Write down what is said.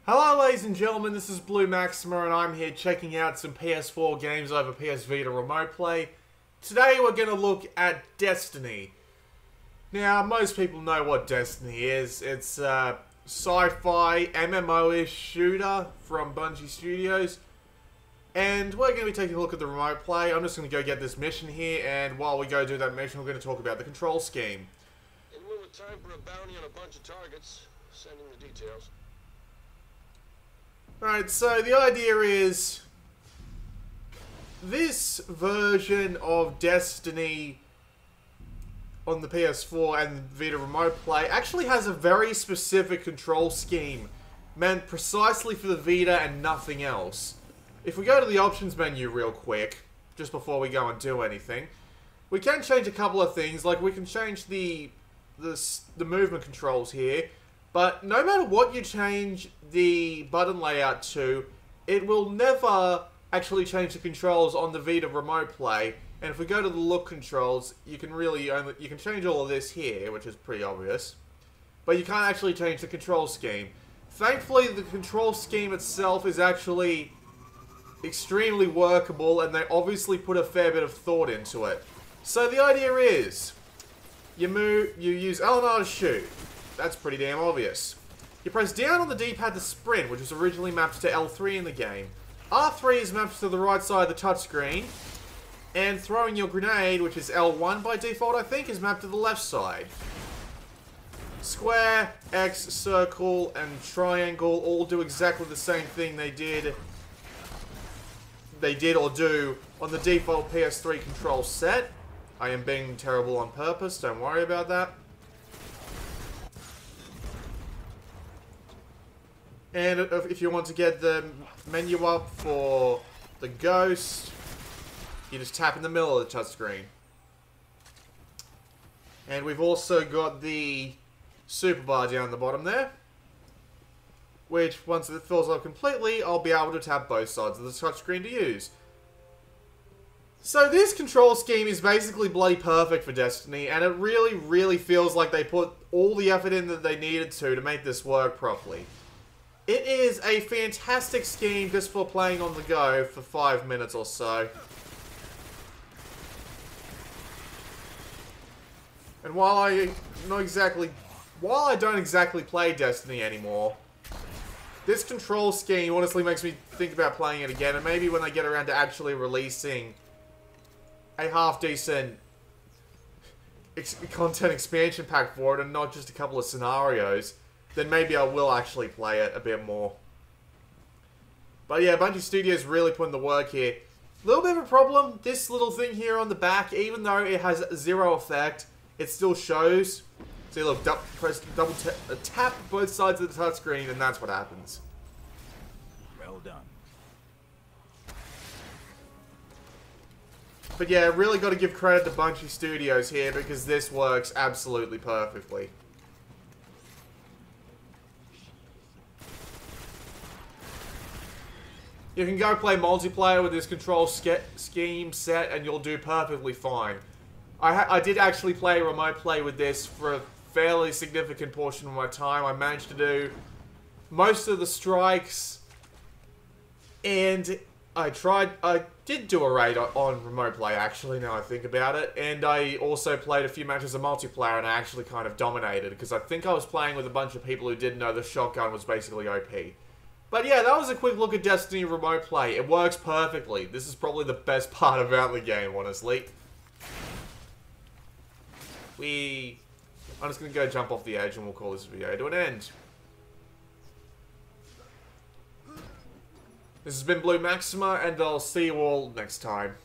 Hello ladies and gentlemen, this is Blue Maxima and I'm here checking out some PS4 games over PS Vita remote play. Today we're going to look at Destiny. Now, most people know what Destiny is. It's a sci-fi MMO-ish shooter from Bungie Studios. And we're going to be taking a look at the remote play. I'm just going to go get this mission here, and while we go do that mission, we're going to talk about the control scheme. In lieu of time for a bounty on a bunch of targets, sending the details. Alright, so the idea is this version of Destiny on the PS4 and Vita Remote Play actually has a very specific control scheme meant precisely for the Vita and nothing else. If we go to the options menu real quick, just before we go and do anything, we can change a couple of things, like we can change the movement controls here. But no matter what you change the button layout to, it will never actually change the controls on the Vita Remote Play. And if we go to the look controls, you can change all of this here, which is pretty obvious. But you can't actually change the control scheme. Thankfully, the control scheme itself is actually extremely workable, and they obviously put a fair bit of thought into it. So the idea is, you use L&R to shoot. That's pretty damn obvious. You press down on the D-pad to sprint, which was originally mapped to L3 in the game. R3 is mapped to the right side of the touchscreen. And throwing your grenade, which is L1 by default, I think, is mapped to the left side. Square, X, circle, and triangle all do exactly the same thing they did or do on the default PS3 control set. I am being terrible on purpose, don't worry about that. And if you want to get the menu up for the Ghost, you just tap in the middle of the touchscreen. And we've also got the super bar down the bottom there, which once it fills up completely, I'll be able to tap both sides of the touchscreen to use. So this control scheme is basically bloody perfect for Destiny, and it really, really feels like they put all the effort in that they needed to make this work properly. It is a fantastic scheme just for playing on the go for 5 minutes or so. And while I don't exactly play Destiny anymore, this control scheme honestly makes me think about playing it again, and maybe when I get around to actually releasing a half-decent content expansion pack for it and not just a couple of scenarios, then maybe I will actually play it a bit more. But yeah, Bungie Studios really put in the work here. A little bit of a problem, this little thing here on the back, even though it has zero effect, it still shows. So you look, tap both sides of the touchscreen, and that's what happens. Well done. But yeah, really got to give credit to Bungie Studios here, because this works absolutely perfectly. You can go play multiplayer with this control scheme set and you'll do perfectly fine. I did actually play remote play with this for a fairly significant portion of my time. I managed to do most of the strikes, and I did do a raid on remote play actually, now I think about it, and I also played a few matches of multiplayer and I actually kind of dominated because I think I was playing with a bunch of people who didn't know the shotgun was basically OP. But yeah, that was a quick look at Destiny Remote Play. It works perfectly. This is probably the best part about the game, honestly. I'm just going to go jump off the edge and we'll call this video to an end. This has been Blue Maxima, and I'll see you all next time.